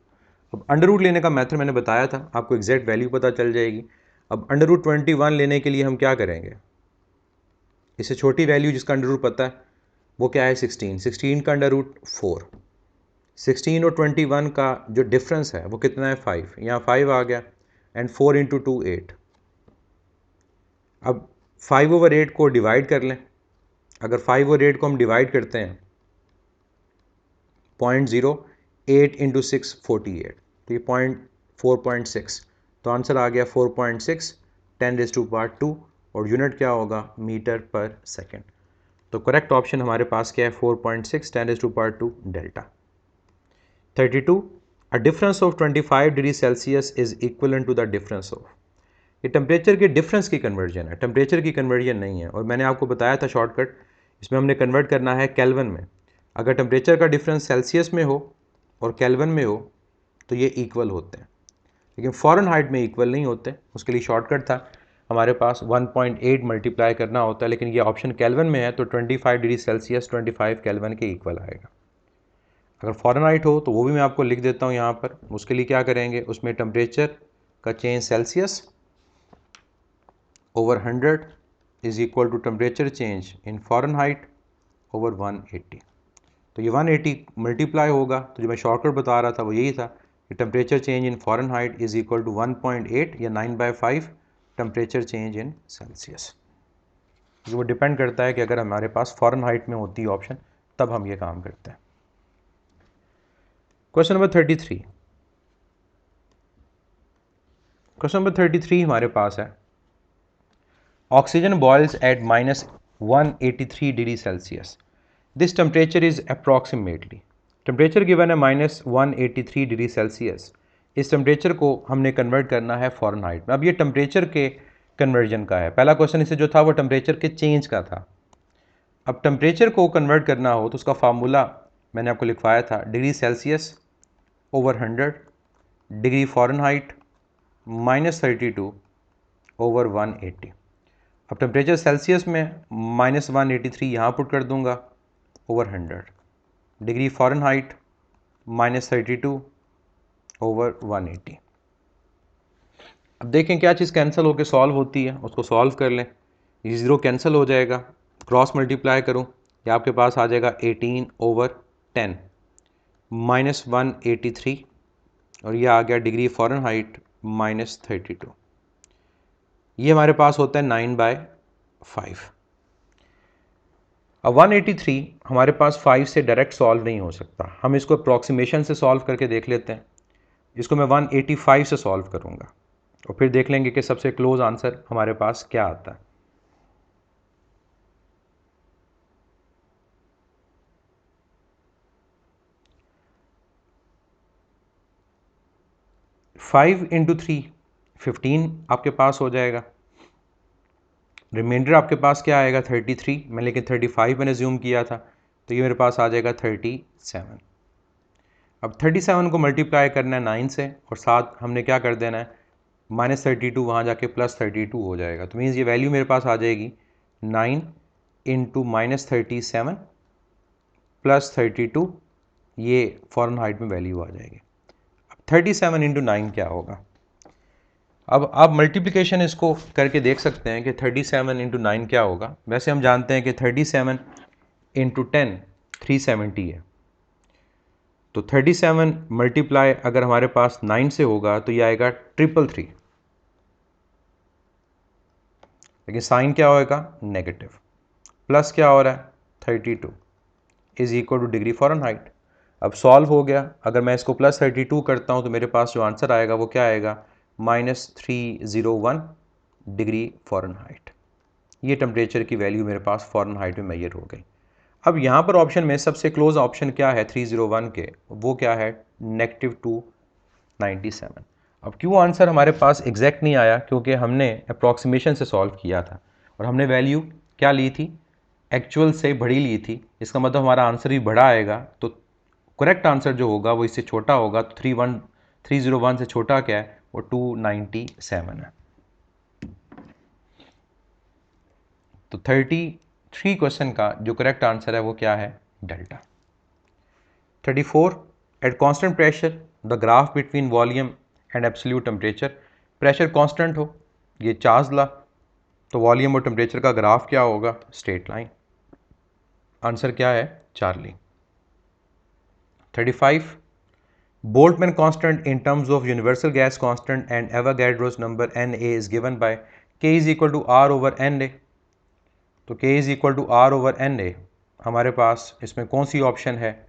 अब अंडर रूट लेने का मेथड मैंने बताया था, आपको एग्जैक्ट वैल्यू पता चल जाएगी। अब √21 लेने के लिए हम क्या करेंगे? इससे छोटी वैल्यू जिसका अंडर रूट पता है वो क्या है? 16। 16 का √4। 16 और 21 का जो डिफरेंस है वो कितना है? 5। यहाँ 5 आ गया एंड 4 × 2 8। अब 5/8 को डिवाइड कर लें। अगर 5/8 को हम डिवाइड करते हैं 0.08 × 6 48, तो ये 4.6, तो आंसर आ गया 4.6 10⁻² और यूनिट क्या होगा? Metre per second. तो करेक्ट ऑप्शन हमारे पास क्या है? 4.6 10⁻² delta. 32 a difference of 25 degree Celsius is equal to the difference of. ये टेम्परेचर के डिफरेंस की कन्वर्जन है, टेम्परेचर की कन्वर्जन नहीं है। और मैंने आपको बताया था शॉर्टकट, इसमें हमने कन्वर्ट करना है केल्विन में। अगर टेम्परेचर का डिफरेंस सेल्सियस में हो और केल्विन में हो तो ये इक्वल होते हैं, लेकिन फ़ारेनहाइट में इक्वल नहीं होते। उसके लिए शॉर्टकट था हमारे पास 1.8 मल्टीप्लाई करना होता है, लेकिन ये ऑप्शन केल्विन में है तो 25 डिग्री सेल्सियस 25 केल्विन के इक्वल आएगा। अगर फ़ारेनहाइट हो तो वो भी मैं आपको लिख देता हूँ यहाँ पर। उसके लिए क्या करेंगे? उसमें टेम्परेचर का change Celsius over 100 is equal to temperature change in Fahrenheit over 180। तो ये 180 मल्टीप्लाई होगा, तो जो मैं शॉर्टकट बता रहा था वो यही था कि temperature change in Fahrenheit is equal to 1.8 या 9/5 टेम्परेचर चेंज इन सेल्सियस। वो डिपेंड करता है कि अगर हमारे पास फ़ारेनहाइट में होती है ऑप्शन तब हम ये काम करते हैं। Question number 33। क्वेश्चन नंबर 33 हमारे पास है, oxygen boils at -183 degree Celsius. This temperature is approximately. Temperature given है -183 डिग्री सेल्सियस। इस टेम्परेचर को हमने कन्वर्ट करना है फ़ारेनहाइट में। अब ये टेम्परेचर के कन्वर्जन का है। पहला क्वेश्चन इससे जो था वो टेम्परेचर के चेंज का था। अब टेम्परेचर को कन्वर्ट करना हो तो उसका फार्मूला मैंने आपको लिखवाया था, degree Celsius over 100 degree Fahrenheit -32 over 180। अब टेम्परेचर सेल्सियस में -183 यहाँ पुट कर दूंगा ओवर 100 डिग्री फ़ारेनहाइट -32 ओवर 180। अब देखें क्या चीज़ कैंसिल होकर सॉल्व होती है, उसको सॉल्व कर लें। ये 0 कैंसिल हो जाएगा, क्रॉस मल्टीप्लाई करूँ या आपके पास आ जाएगा 18 ओवर 10 -183 और ये आ गया डिग्री फ़ारेनहाइट -32। ये हमारे पास होता है 9/5। अब 183 हमारे पास 5 से डायरेक्ट सॉल्व नहीं हो सकता, हम इसको अप्रॉक्सीमेशन से सॉल्व करके देख लेते हैं। इसको मैं 185 से सॉल्व करूंगा और फिर देख लेंगे कि सबसे क्लोज आंसर हमारे पास क्या आता है। फाइव इंटू 3 15 आपके पास हो जाएगा। रिमाइंडर आपके पास क्या आएगा? 33। मैं लेकिन 35 मैंने ज़ूम किया था तो ये मेरे पास आ जाएगा 37। अब 37 को मल्टीप्लाई करना है 9 से और साथ हमने क्या कर देना है? -32 वहाँ जाके +32 हो जाएगा। तो मीन्स ये वैल्यू मेरे पास आ जाएगी 9 इंटू -37 +32, ये फ़ारेनहाइट में वैल्यू आ जाएगी। अब 37 इंटू 9 क्या होगा? अब आप मल्टीप्लिकेशन इसको करके देख सकते हैं कि 37 इंटू 9 क्या होगा। वैसे हम जानते हैं कि 37 इंटू 10 370 है, तो 37 मल्टीप्लाई अगर हमारे पास 9 से होगा तो ये आएगा 333, लेकिन साइन क्या होएगा नेगेटिव। प्लस क्या हो रहा है 32 is equal two degree Fahrenheit. अब सॉल्व हो गया, अगर मैं इसको प्लस 32 करता हूँ तो मेरे पास जो आंसर आएगा वो क्या आएगा -301 डिग्री फ़ारेनहाइट। ये टेम्परेचर की वैल्यू मेरे पास फ़ारेनहाइट में मेजर हो गई। अब यहाँ पर ऑप्शन में सबसे क्लोज ऑप्शन क्या है 301 के, वो क्या है -297। अब क्यों आंसर हमारे पास एग्जैक्ट नहीं आया, क्योंकि हमने अप्रॉक्सीमेशन से सॉल्व किया था और हमने वैल्यू क्या ली थी एक्चुअल से बड़ी ली थी। इसका मतलब हमारा आंसर भी बड़ा आएगा, तो करेक्ट आंसर जो होगा वो इससे छोटा होगा। तो 301 से छोटा क्या है वो 297 है। तो 33 क्वेश्चन का जो करेक्ट आंसर है वो क्या है delta. 34 at constant pressure the graph between volume and absolute temperature. Pressure constant हो, ये चार्ज ला, तो वॉल्यूम और टेम्परेचर का ग्राफ क्या होगा स्ट्रेट लाइन। आंसर क्या है Charlie. 35 Boltzmann constant in terms of universal gas constant and Avogadro's number Na is given by K is equal to R over Na। तो K is equal to R over Na हमारे पास इसमें कौन सी option है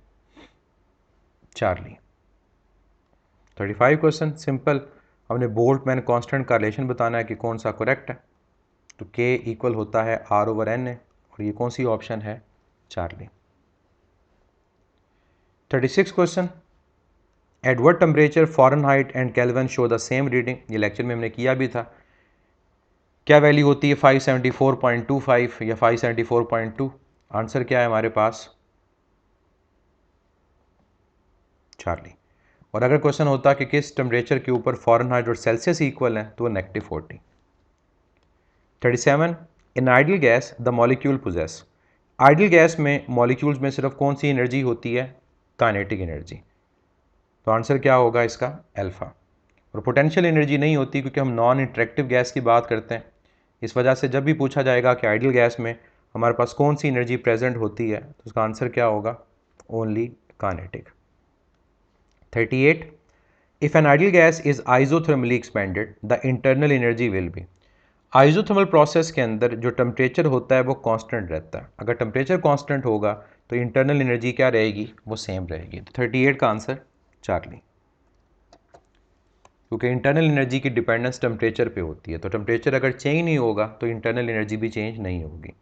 Charlie. 35 question simple, हमने Boltzmann constant का relation बताना है कि कौन सा करेक्ट है। तो K इक्वल होता है R over Na और ये कौन सी ऑप्शन है Charlie. 36 question at what temperature Fahrenheit and kelvin show the same reading. ये लेक्चर में हमने किया भी था। क्या वैल्यू होती है 574.25 या 574.2। आंसर क्या है हमारे पास चार्ली। और अगर क्वेश्चन होता कि किस टेम्परेचर के ऊपर फ़ारेनहाइट और सेल्सियस इक्वल हैं तो वो -40। 37 in ideal gas the molecule possess. Ideal gas में मॉलिक्यूल्स में सिर्फ कौन सी एनर्जी होती है काइनेटिक एनर्जी। तो आंसर क्या होगा इसका अल्फ़ा। और पोटेंशियल एनर्जी नहीं होती क्योंकि हम नॉन इंटरेक्टिव गैस की बात करते हैं। इस वजह से जब भी पूछा जाएगा कि आइडियल गैस में हमारे पास कौन सी एनर्जी प्रेजेंट होती है तो उसका आंसर क्या होगा only kinetic. 38 if N ideal gas is isothermally expanded the internal energy will be. Isothermal process के अंदर जो टेम्परेचर होता है वो कांस्टेंट रहता है। अगर टेम्परेचर कांस्टेंट होगा तो इंटरनल एनर्जी क्या रहेगी वो सेम रहेगी। तो 38 का आंसर चार्ली, क्योंकि इंटरनल एनर्जी की डिपेंडेंस टेम्परेचर पे होती है। तो टेम्परेचर अगर चेंज नहीं होगा तो इंटरनल एनर्जी भी चेंज नहीं होगी।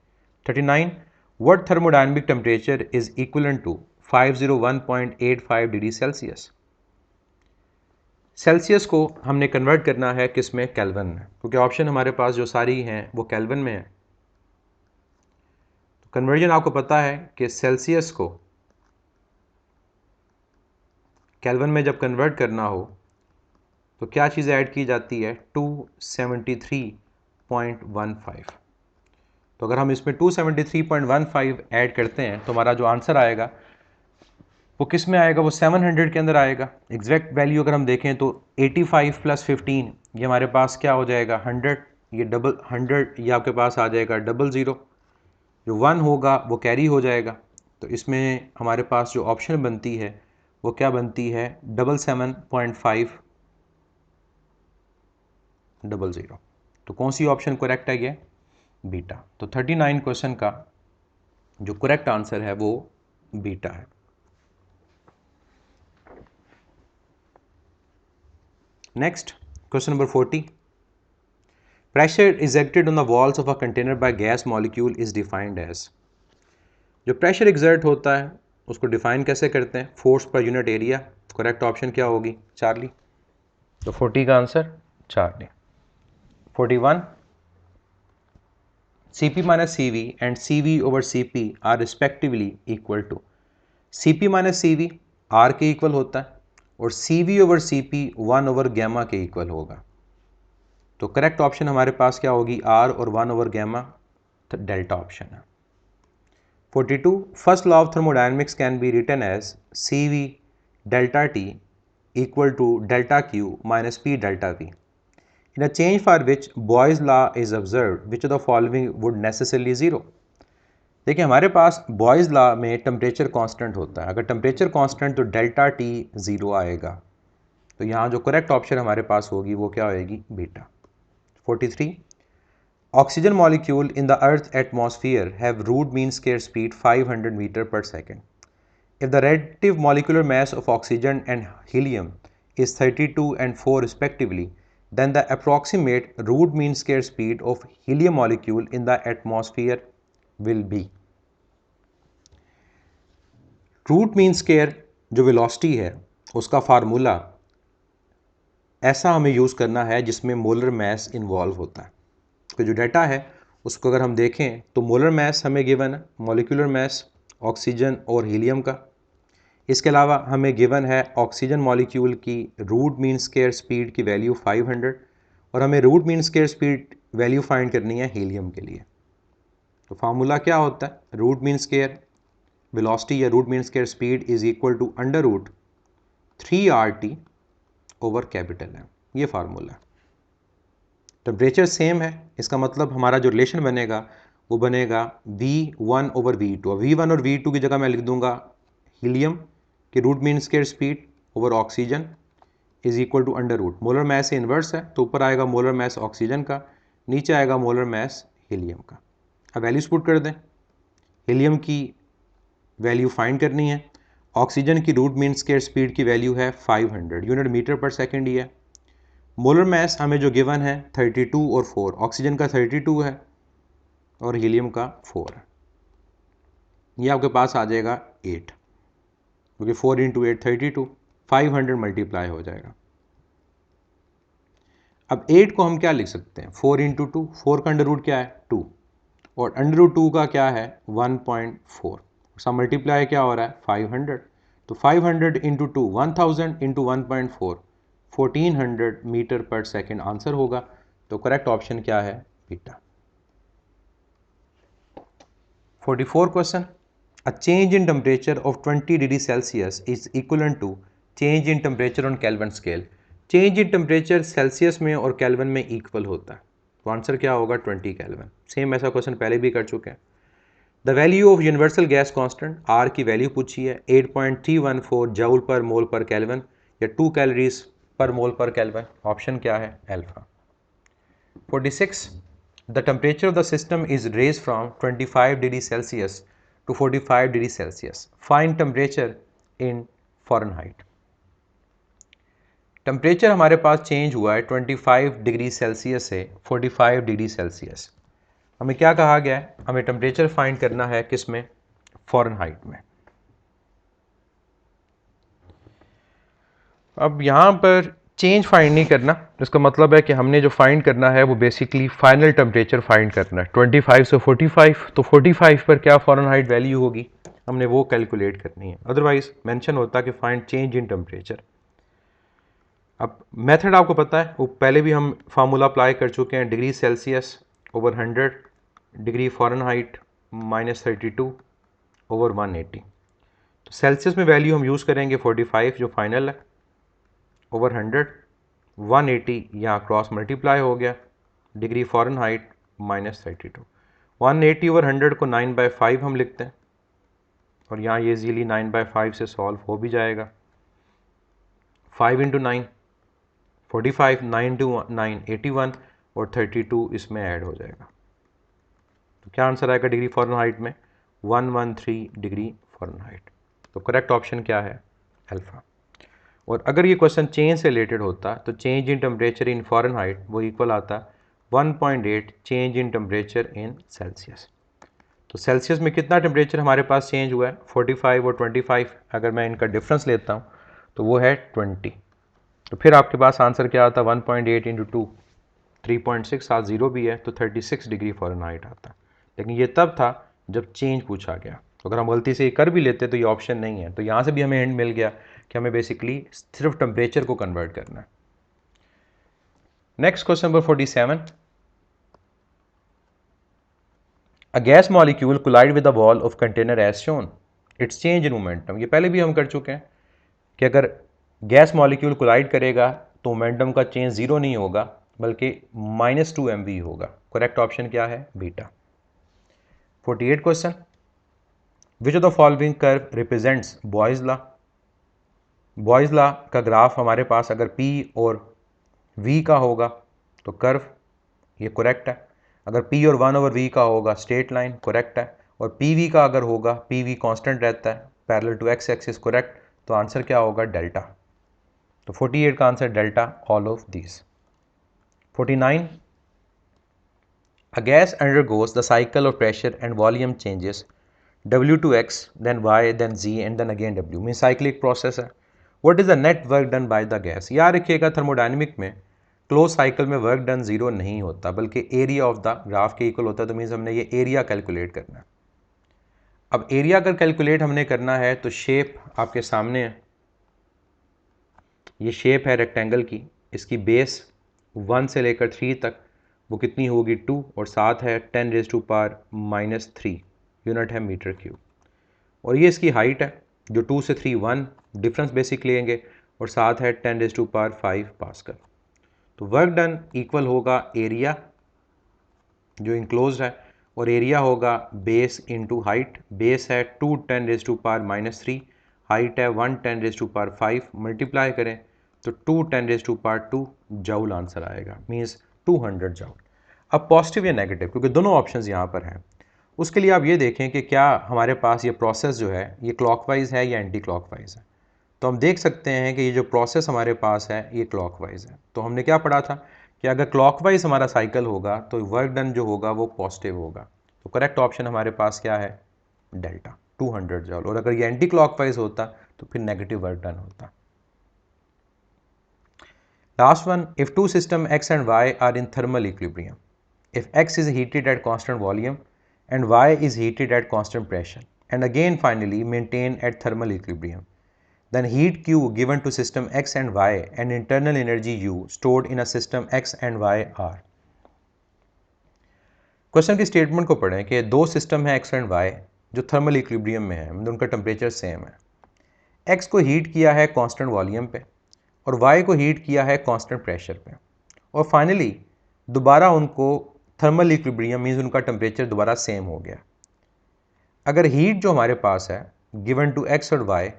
39 what thermodynamic temperature is equivalent to 501.85 degree Celsius. Celsius को हमने कन्वर्ट करना है किस में केल्विन में, क्योंकि ऑप्शन हमारे पास जो सारी हैं वो केल्विन में है। तो कन्वर्जन आपको पता है कि सेल्सियस को केल्विन में जब कन्वर्ट करना हो तो क्या चीज़ ऐड की जाती है 273.15। तो अगर हम इसमें 273.15 ऐड करते हैं तो हमारा जो आंसर आएगा वो किस में आएगा वो 700 के अंदर आएगा। एग्जैक्ट वैल्यू अगर हम देखें तो 85 + 15 ये हमारे पास क्या हो जाएगा 100। ये डबल 100 ये आपके पास आ जाएगा 00, जो 1 होगा वो कैरी हो जाएगा। तो इसमें हमारे पास जो ऑप्शन बनती है वो क्या बनती है 77.500। तो कौन सी ऑप्शन करेक्ट है ये बीटा। तो 39 क्वेश्चन का जो करेक्ट आंसर है वो बीटा है। Next question number 40 pressure exerted on the walls of a container by gas molecule is defined as. जो प्रेशर एग्जर्ट होता है उसको डिफाइन कैसे करते हैं force per unit area. Correct option क्या होगी चार्ली। तो 40 का answer Charlie. 41 Cp minus Cv and Cv over Cp are respectively equal to। Cp minus Cv R के इक्वल होता है और Cv over Cp 1 over gamma के इक्वल होगा। तो करेक्ट ऑप्शन हमारे पास क्या होगी R और 1 over गैमा, तो डेल्टा ऑप्शन है। 42 first law of thermodynamics can be written as Cv delta T equal to delta Q minus P delta V। In a change for which boys law is observe which of the following would necessarily zero. देखिए हमारे पास boys law में temperature constant होता है, अगर temperature constant तो delta T zero आएगा, तो यहाँ जो करेक्ट ऑप्शन हमारे पास होगी वो क्या होएगी, beta. 43 oxygen molecule in the earth atmosphere have root mean square speed 500 metre per second. If the relative molecular mass of oxygen and helium is 32 and 4 respectively, then the approximate root mean square speed of helium molecule in the atmosphere will be। Root mean square जो velocity है उसका formula ऐसा हमें use करना है जिसमें molar mass involve होता है। तो जो डाटा है उसको अगर हम देखें तो मोलर मैस हमें गिवन है, मॉलिक्यूलर मैस ऑक्सीजन और हीलियम का। इसके अलावा हमें गिवन है ऑक्सीजन मॉलिक्यूल की रूट मीन स्क्वायर स्पीड की वैल्यू 500 और हमें root mean square speed value find करनी है हीलियम के लिए। तो फार्मूला क्या होता है, रूट मीन स्क्वायर वेलोसिटी या root mean square speed is equal to under root 3RT over capital M, ये फार्मूला। टेम्परेचर सेम है, इसका मतलब हमारा जो रिलेशन बनेगा वो बनेगा V1 ओवर V2। V1 और V2 की जगह मैं लिख दूंगा हीलियम की root mean square speed over oxygen is equal to under root, molar mass से इन्वर्स है तो ऊपर आएगा मोलर मैस ऑक्सीजन का, नीचे आएगा मोलर मैस हीलियम का। अब वैल्यूज पुट कर दें, हीलियम की वैल्यू फाइंड करनी है, ऑक्सीजन की रूट मीन स्क्वायर स्पीड की वैल्यू है 500 यूनिट मीटर पर सेकेंड ही है। मोलर मैस हमें जो गिवन है 32 और 4, ऑक्सीजन का 32 है और हीलियम का 4 है, ये आपके पास आ जाएगा 8, क्योंकि 4 इंटू 8 32, 500 मल्टीप्लाई हो जाएगा। अब 8 को हम क्या लिख सकते हैं, 4 इंटू 2, 4 का अंडर रूट क्या है 2 और अंडर रूट 2 का क्या है 1.4, सब मल्टीप्लाई क्या हो रहा है 500, तो 500 into 2 1000 into 1.4 1400 metre per second answer होगा। तो करेक्ट ऑप्शन क्या है, beta. 44 question, a change in temperature of 20 degree Celsius is equivalent to change in temperature on Kelvin scale। change in temperature Celsius में और केल्विन में equal होता है, तो आंसर क्या होगा 20 केल्विन। सेम ऐसा क्वेश्चन पहले भी कर चुके हैं। The value of universal gas constant R की वैल्यू पूछी है 8.314 जूल पर मोल पर केल्विन या 2 कैलोरीज पर मोल पर केल्विन, ऑप्शन क्या है alpha. 46 the temperature of the system is raised from 25 degree Celsius to 45 degree Celsius, find temperature in Fahrenheit। Temperature हमारे पास चेंज हुआ है 25 डिग्री सेल्सियस से 45 डिग्री सेल्सियस, हमें क्या कहा गया है, हमें टेम्परेचर फाइंड करना है किस में, फ़ारेनहाइट में। अब यहाँ पर चेंज फाइंड नहीं करना, इसका मतलब है कि हमने जो फाइंड करना है वो बेसिकली फाइनल टेम्परेचर फाइंड करना है। 25 से 45, तो 45 पर क्या फ़ारेनहाइट वैल्यू होगी, हमने वो कैलकुलेट करनी है। अदरवाइज मेंशन होता कि फाइंड चेंज इन टेम्परेचर। अब मेथड आपको पता है, वो पहले भी हम फार्मूला अप्लाई कर चुके हैं, degree Celsius over 100 degree Fahrenheit -32 over 180। तो सेल्सियस में वैल्यू हम यूज़ करेंगे 45 जो फाइनल है ओवर 100, 180 यहाँ क्रॉस मल्टीप्लाई हो गया, डिग्री फ़ारेनहाइट -32, 180 ओवर 100 को 9/5 हम लिखते हैं और यहाँ ये इजीली 9/5 से सॉल्व हो भी जाएगा। 5 इंटू 9 45, 9 इंटू 9 81 और 32 इसमें ऐड हो जाएगा, तो क्या आंसर आएगा डिग्री फ़ारेनहाइट में 113 डिग्री फ़ारेनहाइट। तो करेक्ट ऑप्शन क्या है अल्फा। और अगर ये क्वेश्चन चेंज से रिलेटेड होता तो change in temperature in Fahrenheit वो इक्वल आता 1.8 change in temperature in Celsius. तो सेल्सियस में कितना टेम्परेचर हमारे पास चेंज हुआ है 45 और 25, अगर मैं इनका डिफरेंस लेता हूँ तो वो है 20, तो फिर आपके पास आंसर क्या आता 1.8 इंटू 2 3.6, साथ जीरो भी है तो 36 डिग्री फ़ारेनहाइट आता। लेकिन ये तब था जब चेंज पूछा गया, तो अगर हम गलती से ये कर भी लेते तो ये ऑप्शन नहीं है, तो यहाँ से भी हमें हिंट मिल गया कि हमें बेसिकली सिर्फ टेम्परेचर को कन्वर्ट करना है। Next question number 47, a gas molecule collide with the wall of container as shown, its change in momentum. ये पहले भी हम कर चुके हैं कि अगर गैस मॉलिक्यूल कोलाइड करेगा तो मोमेंटम का चेंज ज़ीरो नहीं होगा, बल्कि -2 MV होगा। करेक्ट ऑप्शन क्या है? Beta. 48 question, which of the following curve represents boys law. Boys law का ग्राफ हमारे पास अगर P और V का होगा तो कर्व, ये करेक्ट है। अगर P और 1/V का होगा स्ट्रेट लाइन, करेक्ट है। और PV का अगर होगा, PV कांस्टेंट रहता है parallel to x axis, correct. तो आंसर क्या होगा? डेल्टा। तो 48 का answer delta, all of these. 49, a gas undergoes the cycle of pressure and volume changes W to X, then Y, then Z and then again W, means cyclic process है। What is the net work done by the gas? याद रखिएगा thermodynamic में close cycle में work done zero नहीं होता, बल्कि area of the graph के equal होता है। तो मीन्स हमने ये एरिया कैलकुलेट करना है। अब एरिया अगर कैलकुलेट हमने करना है तो शेप आपके सामने है, ये शेप है रेक्टेंगल की, इसकी बेस 1 से लेकर 3 तक वो कितनी होगी? 2, और साथ है 10⁻³ यूनिट है मीटर क्यूब। और ये इसकी हाइट है, जो 2 से 3 1 डिफरेंस बेसिक लेंगे, और साथ है 10⁵ पास्कल। तो वर्क डन इक्वल होगा एरिया जो इंक्लोज है, और एरिया होगा बेस इंटू हाइट। बेस है 2 10⁻⁻3, हाइट है 1 10⁵, मल्टीप्लाई करें तो 2 10⁻² जूल आंसर आएगा, मीन्स 200 जूल। अब पॉजिटिव या नेगेटिव, क्योंकि दोनों ऑप्शंस यहाँ पर हैं, उसके लिए आप ये देखें कि क्या हमारे पास ये प्रोसेस जो है ये क्लॉकवाइज है या एंटी क्लॉकवाइज है। तो हम देख सकते हैं कि ये जो प्रोसेस हमारे पास है ये क्लॉकवाइज है। तो हमने क्या पढ़ा था कि अगर क्लॉकवाइज हमारा साइकिल होगा तो वर्क डन जो होगा वो पॉजिटिव होगा। तो करेक्ट ऑप्शन हमारे पास क्या है? Delta, 200 joule. और अगर ये एंटी क्लॉकवाइज होता तो फिर नेगेटिव वर्क डन होता। Last one, if two system X and Y are in thermal equilibrium, if X is heated at constant volume and Y is heated at constant pressure and again finally maintained at thermal equilibrium, then heat Q given to system X and Y and internal energy U stored in a system X and Y are। Question की statement को पढ़ें कि दो system है X and Y जो thermal equilibrium में है, मतलब उनका टेम्परेचर सेम है। X को हीट किया है कांस्टेंट वॉल्यूम पे और Y को हीट किया है कांस्टेंट प्रेशर पे, और फाइनली दोबारा उनको थर्मल इक्विलिब्रियम मीन्स उनका टेम्परेचर दोबारा सेम हो गया। अगर हीट जो हमारे पास है गिवन टू X और Y,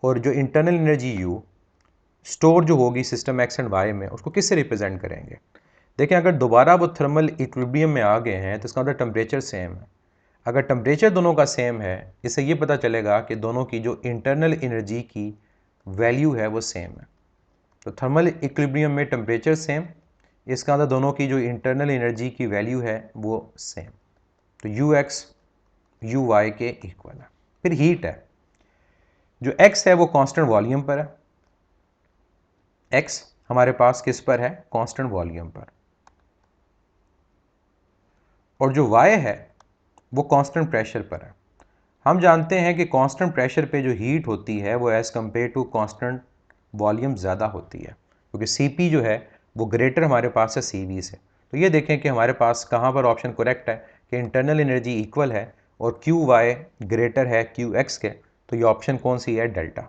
और जो इंटरनल एनर्जी U स्टोर जो होगी सिस्टम X एंड Y में, उसको किससे रिप्रेजेंट करेंगे? देखें, अगर दोबारा वो थर्मल इक्विलिब्रियम में आ गए हैं तो इसका मतलब टेम्परेचर सेम है। अगर टेम्परेचर दोनों का सेम है, इससे ये पता चलेगा कि दोनों की जो इंटरनल एनर्जी की वैल्यू है वो सेम है। तो थर्मल इक्विलिब्रियम में टेम्परेचर सेम, इसका मतलब दोनों की जो इंटरनल एनर्जी की वैल्यू है वो सेम। तो UX UY के इक्वल है। फिर हीट है, जो X है वो कांस्टेंट वॉल्यूम पर है। X हमारे पास किस पर है? कांस्टेंट वॉल्यूम पर। और जो Y है वो कांस्टेंट प्रेशर पर है। हम जानते हैं कि कांस्टेंट प्रेशर पे जो हीट होती है वो as compare to constant volume ज़्यादा होती है, क्योंकि CP जो है वो ग्रेटर हमारे पास है CV से। तो ये देखें कि हमारे पास कहाँ पर ऑप्शन करेक्ट है कि इंटरनल एनर्जी इक्वल है और QY ग्रेटर है QX के। तो ये ऑप्शन कौन सी है? डेल्टा।